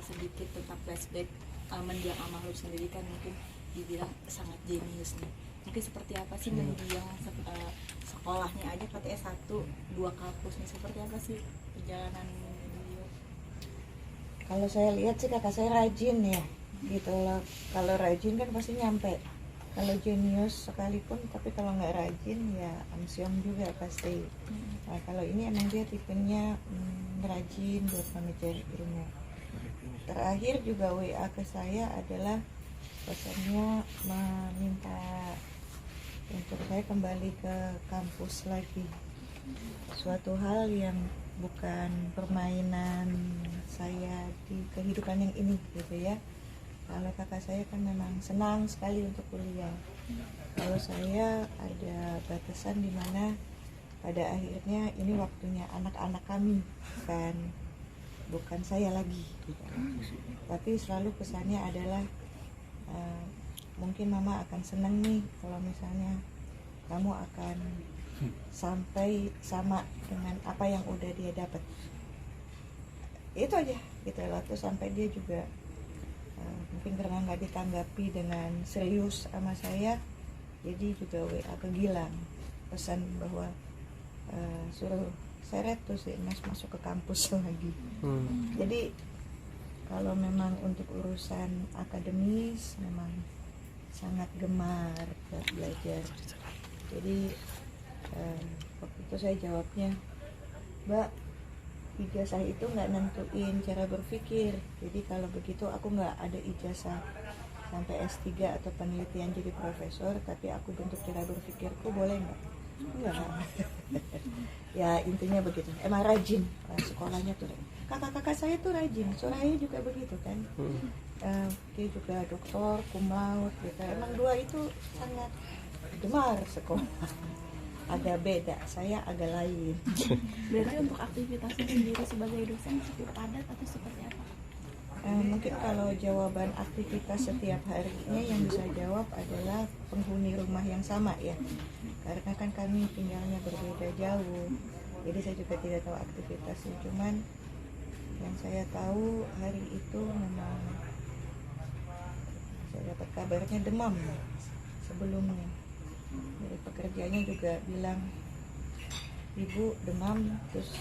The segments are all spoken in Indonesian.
Sedikit tentang flashback mendiang almarhum sendiri kan mungkin dibilang sangat jenius nih. Mungkin seperti apa sih mendiang sekolahnya aja katanya S1 2 kampus nih, seperti apa sih perjalanan beliau? Kalau saya lihat sih kakak saya rajin ya, gitu loh. Kalau rajin kan pasti nyampe. Kalau jenius sekalipun, tapi kalau nggak rajin ya amsyong juga pasti. Nah kalau ini emang dia tipenya rajin buat mengejar ilmu. Terakhir juga WA ke saya adalah pesannya meminta untuk saya kembali ke kampus lagi. Suatu hal yang bukan permainan saya di kehidupan yang ini gitu ya. Kalau kakak saya kan memang senang sekali untuk kuliah. Kalau saya ada batasan di mana pada akhirnya ini waktunya anak-anak kami, bukan saya lagi. Tapi selalu pesannya adalah mungkin mama akan senang nih kalau misalnya kamu akan sampai sama dengan apa yang udah dia dapat. Itu aja gitu loh. Terus sampai dia juga mungkin karena nggak ditanggapi dengan serius sama saya, jadi juga WA ke Gilang pesan bahwa suruh seret tuh si Mas masuk ke kampus lagi. Jadi kalau memang untuk urusan akademis memang sangat gemar buat belajar. Jadi waktu itu saya jawabnya, Mbak, ijazah itu nggak nentuin cara berpikir. Jadi kalau begitu aku nggak ada ijazah sampai S3 atau penelitian jadi profesor, tapi aku bentuk cara berpikirku, boleh nggak? Enggak. Ya intinya begitu. Emang rajin sekolahnya tuh. Kakak-kakak saya tuh rajin. Soraya juga begitu kan. Dia juga doktor, cum laude gitu. Emang dua itu sangat gemar sekolah. Agak beda, saya agak lain. Berarti untuk aktivitasnya sendiri sebagai dosen cukup padat atau seperti apa? Mungkin kalau jawaban aktivitas setiap harinya yang bisa jawab adalah penghuni rumah yang sama ya, karena kan kami tinggalnya berbeda jauh, jadi saya juga tidak tahu aktivitasnya. Cuman yang saya tahu hari itu memang saya dapat kabarnya demam sebelumnya. Dari pekerjanya juga bilang, ibu demam, terus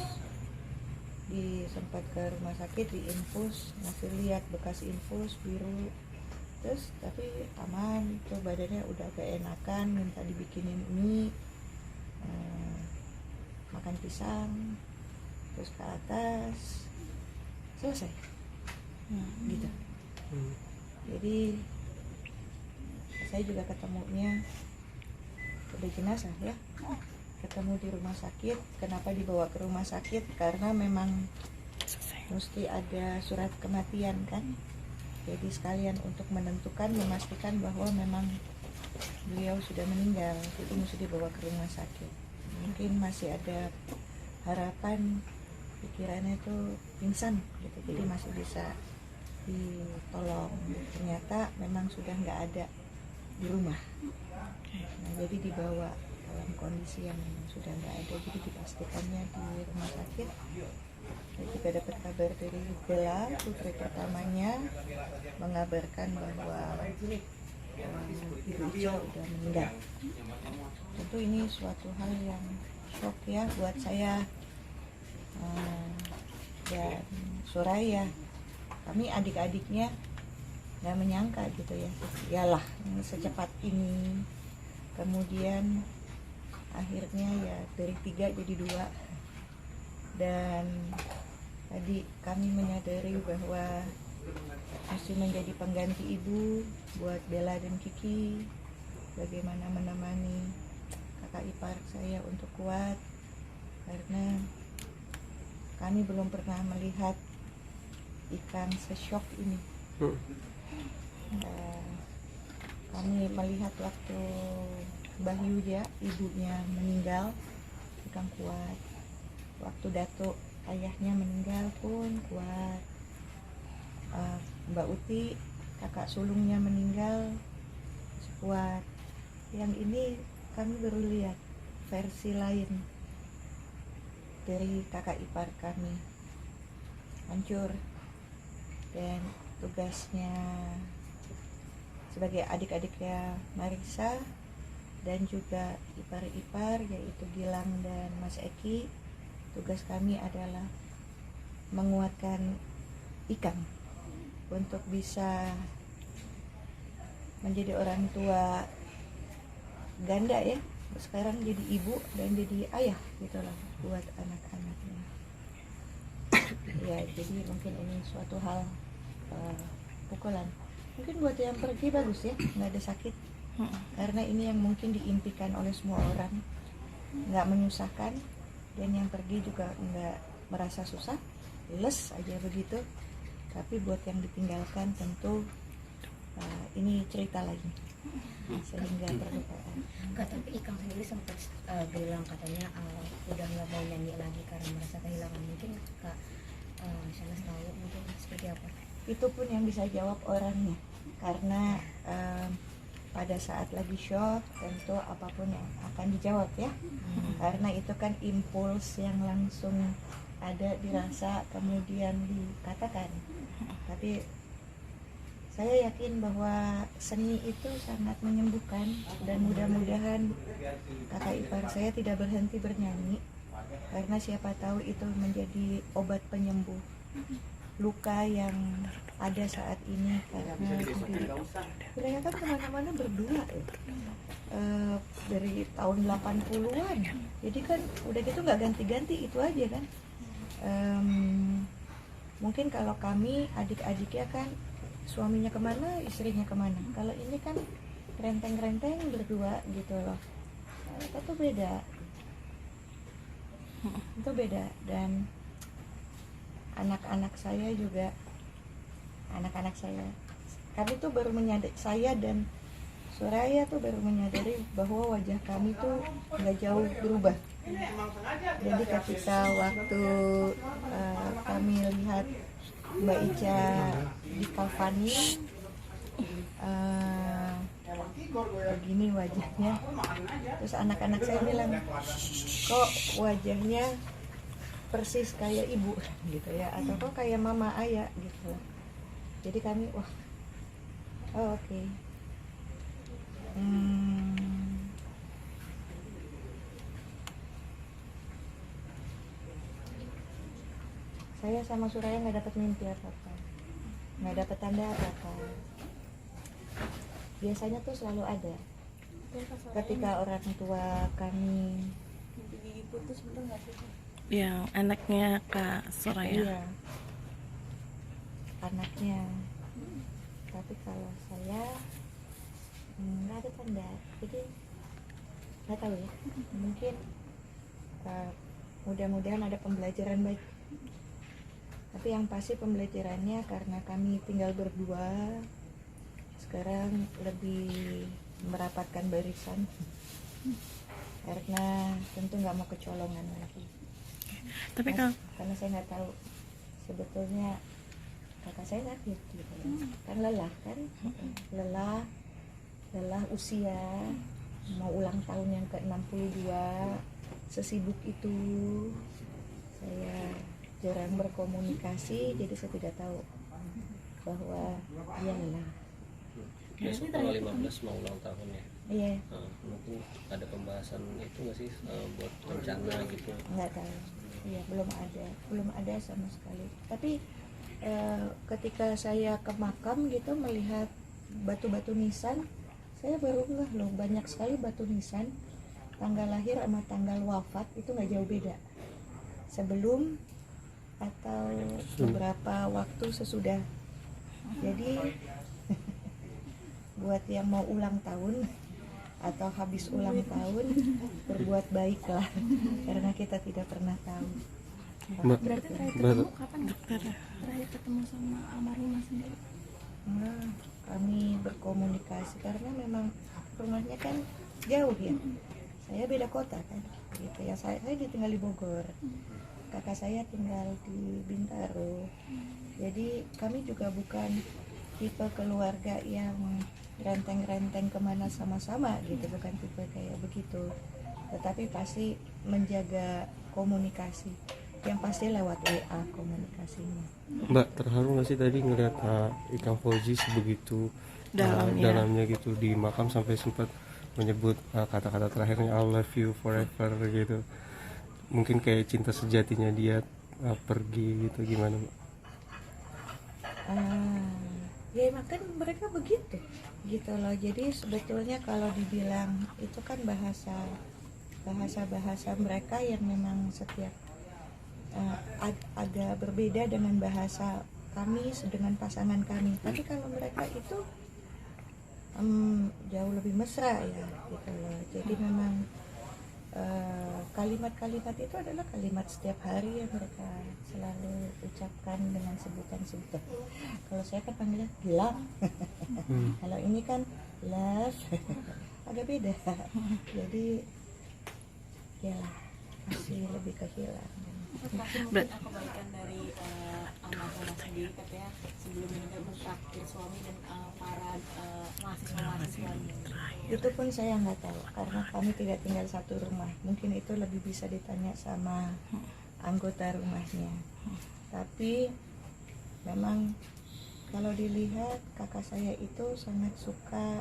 sempat ke rumah sakit diinfus, masih lihat bekas infus biru, terus tapi aman tuh, badannya udah agak enakan, minta dibikinin mie, makan pisang, terus ke atas, selesai. Gitu. Jadi saya juga ketemunya udah jenazah ya, ketemu di rumah sakit. Kenapa dibawa ke rumah sakit? Karena memang mesti ada surat kematian kan, jadi sekalian untuk menentukan, memastikan bahwa memang beliau sudah meninggal, itu mesti dibawa ke rumah sakit. Mungkin masih ada harapan, pikirannya itu pingsan gitu, jadi masih bisa ditolong. Ternyata memang sudah nggak ada di rumah. Nah, jadi dibawa dalam kondisi yang sudah nggak ada, jadi dipastikannya di rumah sakit. Saya juga dapat kabar dari Bella, putri pertamanya, mengabarkan bahwa Ibu Ica udah meninggal. Tentu ini suatu hal yang shock ya buat saya dan Soraya. Kami adik-adiknya nggak menyangka gitu ya, yalah secepat ini. Kemudian akhirnya ya dari 3 jadi 2. Dan tadi kami menyadari bahwa mesti menjadi pengganti ibu buat Bella dan Kiki, bagaimana menemani kakak ipar saya untuk kuat, karena kami belum pernah melihat ikan sesyok ini. Kami melihat waktu Bayu ya, ibunya meninggal, ikan kuat. Waktu Datuk ayahnya meninggal pun kuat. Mbak Uti kakak sulungnya meninggal kuat. Yang ini kami baru lihat versi lain dari kakak ipar kami, hancur. dan tugasnya sebagai adik-adiknya Marisa dan juga ipar-ipar yaitu Gilang dan Mas Eki. Tugas kami adalah menguatkan Ikang untuk bisa menjadi orang tua ganda ya, sekarang jadi ibu dan jadi ayah gitu lah buat anak-anaknya. Ya jadi mungkin ini suatu hal pukulan. Mungkin buat yang pergi bagus ya, nggak ada sakit, karena ini yang mungkin diimpikan oleh semua orang, nggak menyusahkan, dan yang pergi juga nggak merasa susah, les aja begitu. Tapi buat yang ditinggalkan tentu ini cerita lain, sehingga perlukaan. Kak, tapi Ikang sendiri sempat bilang katanya udah nggak mau nyanyi lagi karena merasa kehilangan. Mungkin Kak Shanas tahu mungkin seperti apa? Itu pun yang bisa jawab orangnya, karena pada saat lagi show tentu apapun yang akan dijawab ya, karena itu kan impuls yang langsung ada dirasa kemudian dikatakan. Tapi saya yakin bahwa seni itu sangat menyembuhkan, dan mudah-mudahan kakak ipar saya tidak berhenti bernyanyi, karena siapa tahu itu menjadi obat penyembuh luka yang ada saat ini. Karena mereka kan kemana-mana berdua ya. Dari tahun 80-an, jadi kan udah gitu nggak ganti-ganti, itu aja kan. Mungkin kalau kami adik-adiknya kan suaminya kemana, istrinya kemana. Kalau ini kan renteng-renteng berdua gitu loh. Itu beda. Itu beda. Dan anak-anak saya juga, kami tuh baru menyadari, saya dan Suraya tuh baru menyadari bahwa wajah kami tuh nggak jauh berubah. Jadi ketika waktu kami lihat Mbak Ica di kafani, begini wajahnya, terus anak-anak saya bilang, kok wajahnya persis kayak ibu gitu ya, atau kok kayak mama ayah gitu. Jadi kami wah, oh, oke. Saya sama Suraya nggak dapat mimpi apa-apa, nggak dapat tanda apa-apa. Biasanya tuh selalu ada ketika orang tua kami gigi putus, bener nggak sih? Yang anaknya Kak Soraya. iya, anaknya. Tapi kalau saya nggak ada tanda, jadi nggak tahu ya, mungkin mudah-mudahan ada pembelajaran baik. Tapi yang pasti pembelajarannya karena kami tinggal berdua, sekarang lebih merapatkan barisan, karena tentu nggak mau kecolongan lagi. Tapi kalau Karena saya nggak tahu sebetulnya kakak saya sakit gitu kan, lelah kan, lelah usia, mau ulang tahun yang ke-62, sesibuk itu saya jarang berkomunikasi, jadi saya tidak tahu bahwa dia lelah. Besok tanggal 15 mau ulang tahun ya. Iya, Mungkin ada pembahasan itu nggak sih buat rencana gitu? nggak tahu. Iya, belum ada sama sekali. Tapi ketika saya ke makam gitu melihat batu-batu nisan, saya baru ngeh loh, banyak sekali batu nisan. Tanggal lahir sama tanggal wafat itu nggak jauh beda. Sebelum atau beberapa waktu sesudah. Jadi buat yang mau ulang tahun atau habis ulang tahun, berbuat baiklah, karena kita tidak pernah tahu. Berarti terakhir ketemu kapan? Terakhir ketemu sama almarhumah sendiri? Nah, kami berkomunikasi karena memang rumahnya kan jauh ya. Saya beda kota kan, gitu ya. Saya tinggal di Bogor, kakak saya tinggal di Bintaro. Jadi kami juga bukan tipe keluarga yang renteng-renteng kemana sama-sama gitu, bukan tipe kayak begitu. Tetapi pasti menjaga komunikasi. yang pasti lewat WA komunikasinya. Mbak, terharu nggak sih tadi ngeliat Ikang Fauzi sebegitu dalamnya gitu di makam, sampai sempat menyebut kata-kata terakhirnya I love you forever gitu. Mungkin kayak cinta sejatinya dia pergi gitu, gimana Mbak? Ya makan mereka begitu gitu loh. Jadi sebetulnya kalau dibilang itu kan bahasa mereka yang memang setiap agak berbeda dengan bahasa kami dengan pasangan kami. Tapi kalau mereka itu jauh lebih mesra ya gitu loh. Jadi memang kalimat-kalimat itu adalah kalimat setiap hari yang mereka selalu ucapkan dengan sebutan-sebutan. Kalau saya kan panggilnya Gilang, kalau ini kan love, agak beda. Jadi ya masih lebih ke Gilang. Tapi mungkin aku balikan dari almarhumah sendiri, katanya sebelum meninggal bertakdir suami dan para mahasiswa-mahasiswanya. Itu pun saya nggak tahu karena kami tidak tinggal satu rumah. Mungkin itu lebih bisa ditanya sama anggota rumahnya. Tapi memang kalau dilihat kakak saya itu sangat suka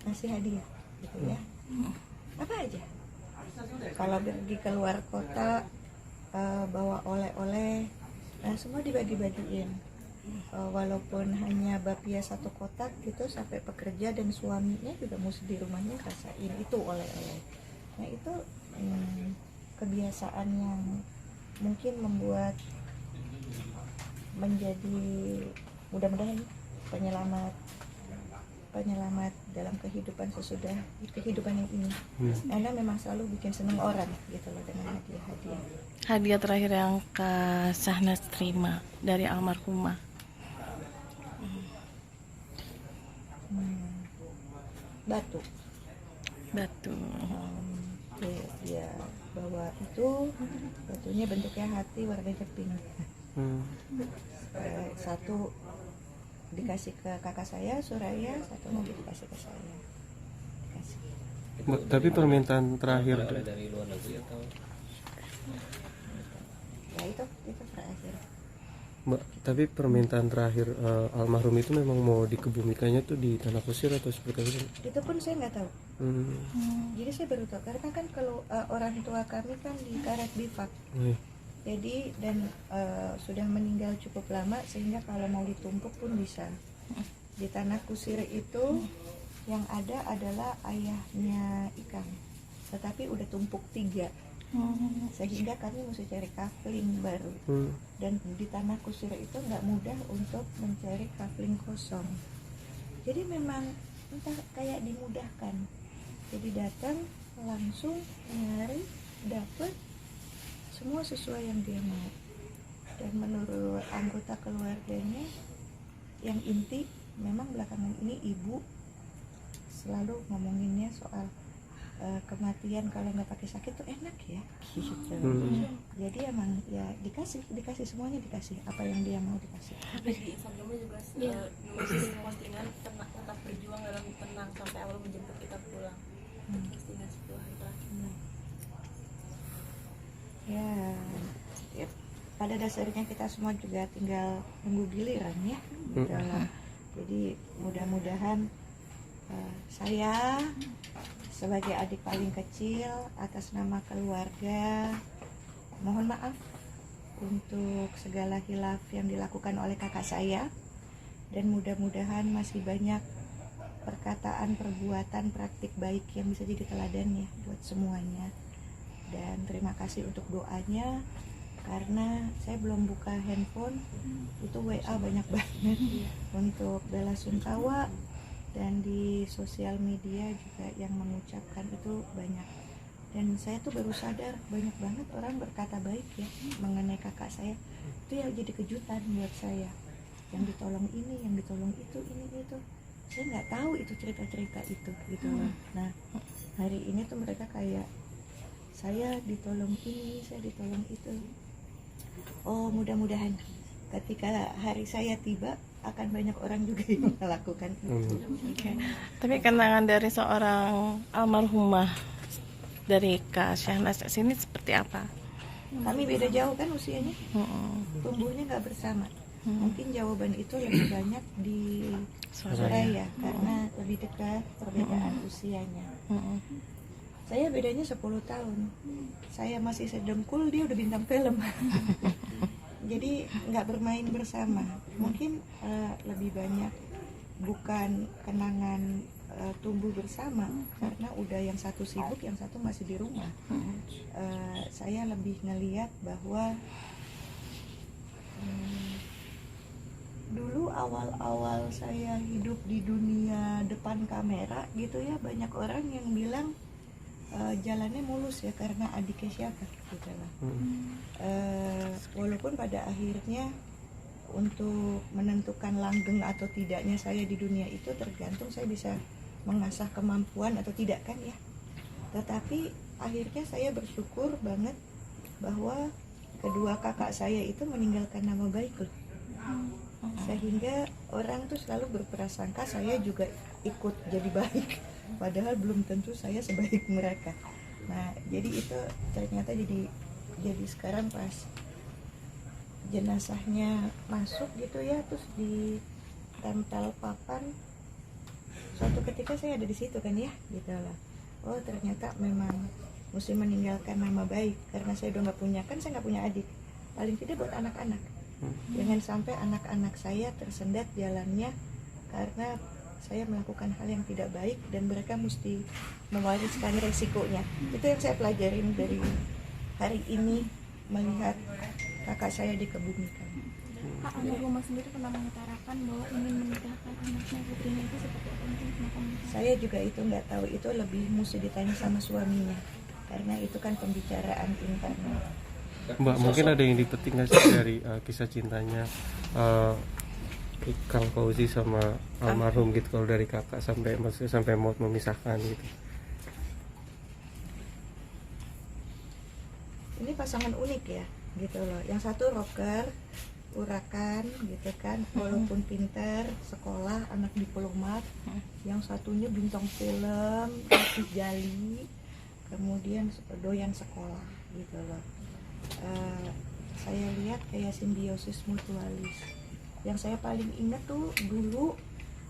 ngasih hadiah gitu ya. Apa aja. Kalau pergi ke luar kota bawa oleh-oleh, nah semua dibagi-bagiin. Walaupun hanya bapia satu kotak gitu, sampai pekerja dan suaminya juga mesti di rumahnya rasain itu oleh-oleh. Nah itu kebiasaan yang mungkin membuat menjadi mudah-mudahan penyelamat dalam kehidupan sesudah kehidupan yang ini. Karena memang selalu bikin seneng orang gitu loh dengan hadiah-hadiah. Hadiah terakhir yang Kak Syahnas terima dari almarhumah. Batu. Dia bawa itu, batunya bentuknya hati warnanya pink. Satu dikasih ke kakak saya Suraya, satu lagi dikasih ke saya. Tapi permintaan terakhir dari luar negeri atau Ya itu terakhir. Mbak, tapi permintaan terakhir almarhum itu memang mau dikebumikannya tuh di tanah kusir atau seperti apa? Itu pun saya nggak tahu. Jadi saya baru tahu karena kan kalau orang tua kami kan di Karet Bifak. Jadi dan sudah meninggal cukup lama sehingga kalau mau ditumpuk pun bisa. Di tanah kusir itu yang ada adalah ayahnya Ikang, tetapi udah tumpuk 3. Sehingga kami mesti cari kafling baru. Dan di tanah kusir itu nggak mudah untuk mencari kafling kosong. Jadi memang entah kayak dimudahkan. Jadi datang langsung nyari, dapat semua sesuai yang dia mau. Dan menurut anggota keluarganya yang inti memang belakangan ini ibu selalu ngomonginnya soal kematian kalau nggak pakai sakit tuh enak ya gitu. Jadi emang ya dikasih semuanya, dikasih apa yang dia mau dikasih. Terus di Instagramnya juga nulis postingan tetap berjuang dalam tenang sampai Allah menjemput kita pulang. Postingan 10 hari terakhir. Ya, pada dasarnya kita semua juga tinggal nunggu giliran ya gitu lah. Jadi mudah-mudahan saya sebagai adik paling kecil atas nama keluarga mohon maaf untuk segala hilaf yang dilakukan oleh kakak saya, dan mudah-mudahan masih banyak perkataan, perbuatan, praktik baik yang bisa jadi teladan ya buat semuanya. Dan terima kasih untuk doanya, karena saya belum buka handphone itu WA banyak banget untuk bela sungkawa, dan di sosial media juga yang mengucapkan itu banyak. Dan saya tuh baru sadar banyak banget orang berkata baik ya mengenai kakak saya. Itu ya jadi kejutan buat saya. Yang ditolong ini, yang ditolong itu, ini itu. Saya nggak tahu itu cerita-cerita itu gitu loh. Nah hari ini tuh mereka kayak saya ditolong ini, saya ditolong itu. Oh mudah-mudahan ketika hari saya tiba akan banyak orang juga yang melakukan itu. Tapi kenangan dari seorang almarhumah dari Kak Syahnas sini seperti apa? Kami beda jauh kan usianya, tumbuhnya nggak bersama. Mungkin jawaban itu lebih banyak di Soraya karena lebih dekat perbedaan usianya. Saya bedanya 10 tahun. Saya masih sedengkul, dia udah bintang film. Jadi nggak bermain bersama. Mungkin lebih banyak bukan kenangan tumbuh bersama karena udah yang satu sibuk, yang satu masih di rumah. Saya lebih ngeliat bahwa dulu awal-awal saya hidup di dunia depan kamera gitu ya, banyak orang yang bilang jalannya mulus ya karena adiknya siapa gitu lah. Walaupun pada akhirnya untuk menentukan langgeng atau tidaknya saya di dunia itu tergantung saya bisa mengasah kemampuan atau tidak kan ya. Tetapi akhirnya saya bersyukur banget bahwa kedua kakak saya itu meninggalkan nama baik loh. Sehingga orang tuh selalu berprasangka saya juga ikut jadi baik, padahal belum tentu saya sebaik mereka. Nah jadi itu ternyata jadi sekarang pas jenazahnya masuk gitu ya, terus ditempel papan, suatu ketika saya ada di situ kan ya gitu lah. Oh ternyata memang mesti meninggalkan nama baik karena saya udah nggak punya, kan saya nggak punya adik, paling tidak buat anak-anak. Jangan sampai anak-anak saya tersendat jalannya karena saya melakukan hal yang tidak baik dan mereka mesti mewariskan resikonya. Itu yang saya pelajarin dari hari ini melihat kakak saya dikebumikan. Pak almarhumah sendiri pernah mengutarakan bahwa ingin menikahkan anaknya putrinya itu seperti apa, mungkin kenapa menikah? Saya juga itu nggak tahu, itu lebih mesti ditanya sama suaminya karena itu kan pembicaraan internal. Mbak, mungkin ada yang dipetik nggak sih dari kisah cintanya Kang Fauzi sama almarhum gitu, kalau dari kakak sampai maksudnya sampai mau memisahkan gitu? Ini pasangan unik ya gitu loh. Yang satu rocker, urakan gitu kan, walaupun pinter, sekolah, anak diplomat. Yang satunya bintang film, artis jali, kemudian doyan sekolah gitu loh. Saya lihat kayak simbiosis mutualis. Yang saya paling ingat tuh dulu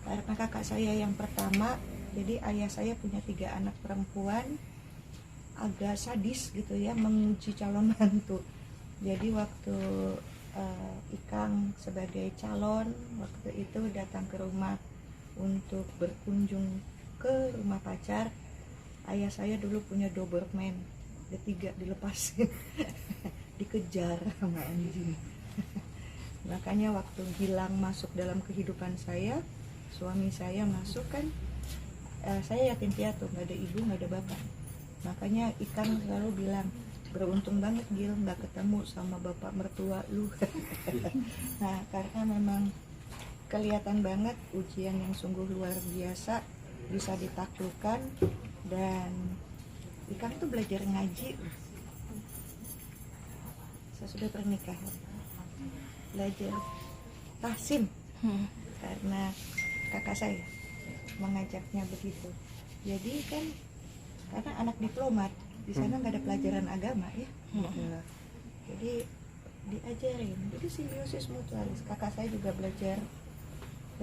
karena kakak saya yang pertama, jadi ayah saya punya 3 anak perempuan, agak sadis gitu ya menguji calon mantu. Jadi waktu Ikang sebagai calon waktu itu datang ke rumah untuk berkunjung ke rumah pacar, ayah saya dulu punya Doberman, ketiga dilepasin dikejar sama anjing. Makanya waktu Gilang masuk dalam kehidupan saya, suami saya masuk kan, saya yatim piatu, nggak ada ibu nggak ada bapak. Makanya Ikang selalu bilang, beruntung banget Gil nggak ketemu sama bapak mertua lu. Nah karena memang kelihatan banget ujian yang sungguh luar biasa bisa ditaklukkan, dan Ikang tuh belajar ngaji sesudah pernikahan, belajar tahsin karena kakak saya mengajaknya begitu. Jadi kan karena anak diplomat di sana nggak ada pelajaran agama ya, jadi diajarin, jadi simbiosis mutualis. Kakak saya juga belajar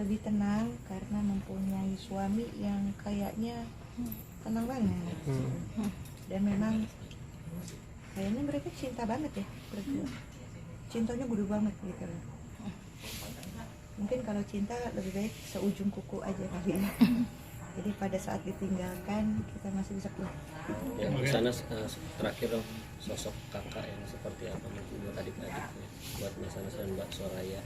lebih tenang karena mempunyai suami yang kayaknya tenang banget, dan memang kayaknya mereka cinta banget ya berdua, cintanya gede banget gitu loh. Mungkin kalau cinta lebih baik seujung kuku aja kali ya. Jadi pada saat ditinggalkan kita masih bisa pulang. Ya, sana terakhir dong, sosok kakak yang seperti apa mungkin buat adik-adiknya, buat Mas Anas dan Mbak Soraya.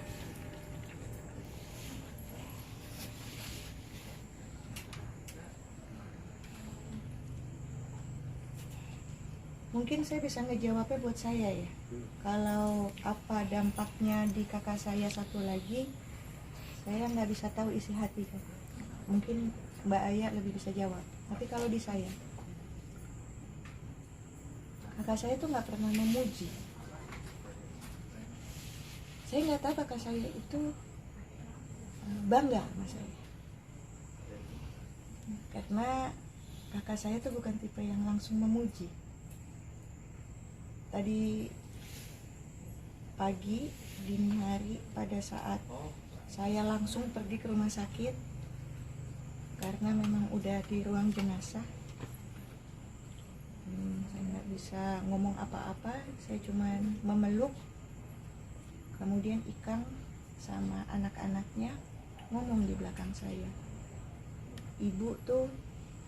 Mungkin saya bisa ngejawabnya buat saya ya. Kalau apa dampaknya di kakak saya satu lagi, saya nggak bisa tahu isi hati kan. Mungkin Mbak Aya lebih bisa jawab. Tapi kalau di saya, kakak saya tuh nggak pernah memuji. Saya nggak tahu kakak saya itu bangga sama saya, karena kakak saya tuh bukan tipe yang langsung memuji. Tadi pagi dini hari pada saat saya langsung pergi ke rumah sakit karena memang udah di ruang jenazah. Saya nggak bisa ngomong apa-apa, saya cuman memeluk. Kemudian Ikang sama anak-anaknya ngomong di belakang saya, ibu tuh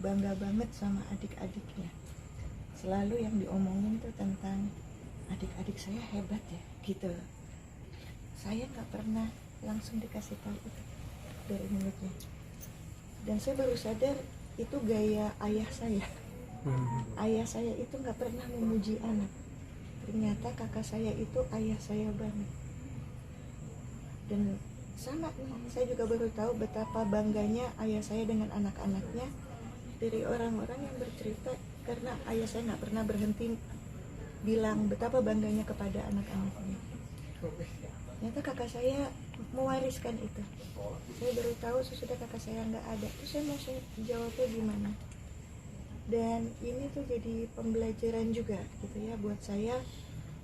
bangga banget sama adik-adiknya. Selalu yang diomongin tuh tentang adik-adik saya hebat ya, gitu. Saya nggak pernah langsung dikasih tahu itu dari mulutnya. Dan saya baru sadar itu gaya ayah saya. Ayah saya itu nggak pernah memuji anak. Ternyata kakak saya itu ayah saya banget. Dan sama nih, saya juga baru tahu betapa bangganya ayah saya dengan anak-anaknya dari orang-orang yang bercerita, karena ayah saya nggak pernah berhenti bilang betapa bangganya kepada anak-anaknya. Ternyata kakak saya mewariskan itu. Saya baru tahu sesudah kakak saya nggak ada. Terus saya mau jawabnya gimana? Dan ini tuh jadi pembelajaran juga gitu ya buat saya,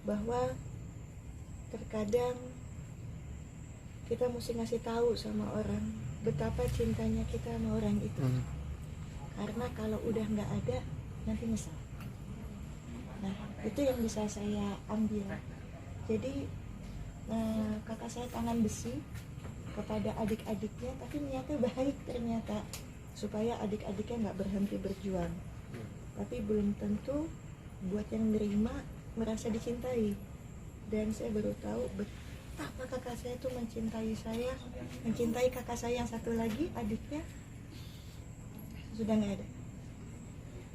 bahwa terkadang kita mesti ngasih tahu sama orang betapa cintanya kita sama orang itu. Karena kalau udah nggak ada, nanti nyesal. Nah, itu yang bisa saya ambil. Jadi kakak saya tangan besi kepada adik-adiknya, tapi niatnya baik ternyata, supaya adik-adiknya nggak berhenti berjuang. Tapi belum tentu buat yang nerima merasa dicintai. Dan saya baru tahu betapa kakak saya itu mencintai saya, mencintai kakak saya yang satu lagi, adiknya sudah nggak ada.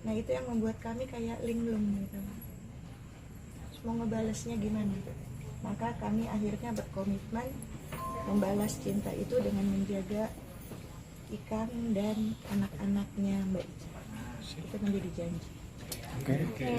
Nah, itu yang membuat kami kayak linglung gitu. Terus mau ngebalesnya gimana? Maka kami akhirnya berkomitmen membalas cinta itu dengan menjaga Ikang dan anak-anaknya Mbak Ica. Itu menjadi janji. Oke.